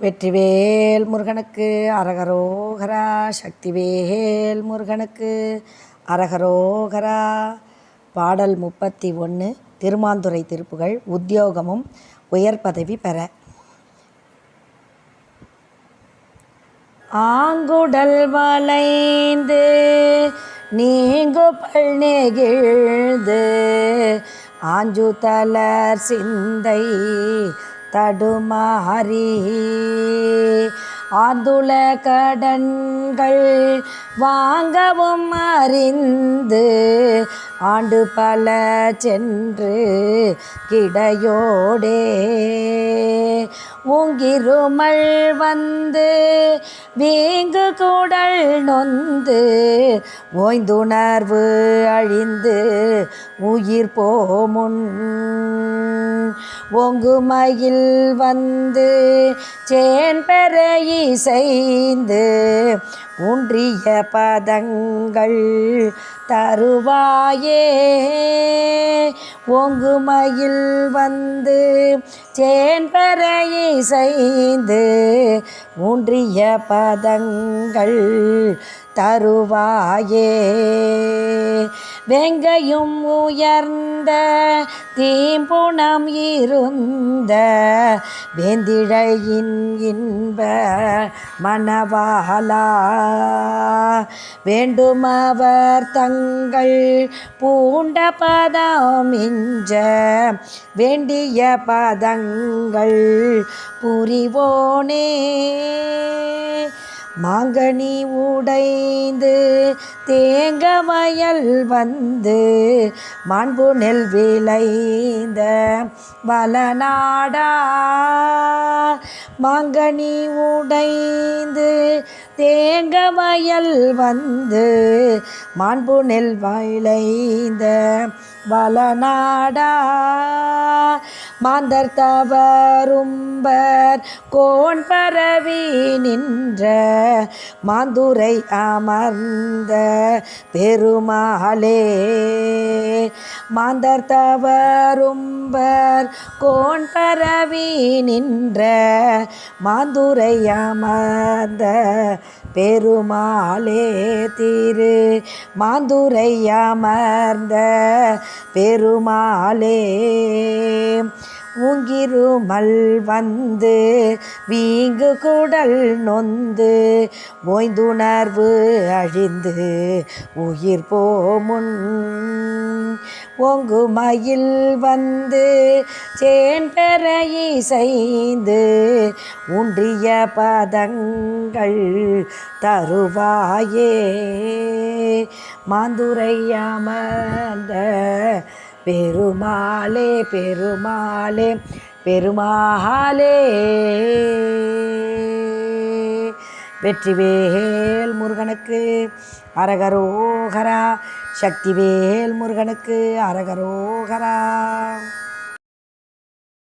வெற்றிவேல் முருகனுக்கு அரகரோகரா. சக்திவேல் முருகனுக்கு அரகரோகரா. பாடல் 31. திருமாந்துறை திருப்புகழ். உத்தியோகமும் உயர் பதவி பெற. ஆங்குடல் வளைந்து நீங்குபல் நெகிழ்ந்து ஆஞ்சுதலர் சிந்தை தடுமாறி ஆர்ந்துள கடன்கள் வாங்கவும் அறிந்து ஆண்டு பல சென்று கிடையோடே ஓங்கிருமல் வந்து வீங்கு கூடல் நொந்து ஓய்ந்துணர்வு அழிந்து உயிர் போமுன் ஓங்குமயில் வந்து சேன் பெற இசைந்து ஊன்றிய பதங்கள் தருவாயே. ஓங்குமயில் வந்து சேன் பெற இசைந்து ஊன்றிய பதங்கள் தருவாயே. வெங்கையும் உயர்ந்த தீம்புணம் இருந்த வேந்திழையின் இன்ப மணவாளா வேண்டுமவர் தங்கள் பூண்ட பதம் மிஞ்ச வேண்டிய பதங்கள் புரிவோனே. மாங்கனி உடைந்து தேங்க வயல் வந்து மாண்பு நெல் விளைந்த வளநாடா மாங்கனி உடைந்து தேங்க வயல் வந்து மாண்பு நெல் விளைந்த வளநாடா மாந்தர் தவரும்பர் கோன் பரவி நின்ற மாந்துரை அமர்ந்த பெருமாளே. மாந்தர் தவரும்பர் கோன் பரவி நின்ற மாந்துரை அமர்ந்த பெருமாளே. திரு மாந்துரை அமர்ந்த பெருமாளே. ஊங்கிருமல் வந்து வீங்கு குடல் நொந்து ஓய்ந்துணர்வு அழிந்து உயிர் போமுன் ஓங்குமயில் வந்து சேன் பெற இசைந்து ஊன்றிய பதங்கள் தருவாயே. மாந்துரை அமர்ந்த பெருமாளே பெருமாளே பெருமாளே. வெற்றிவேல் முருகனுக்கு அரகரோகரா. சக்திவேல் முருகனுக்கு அரகரோகரா.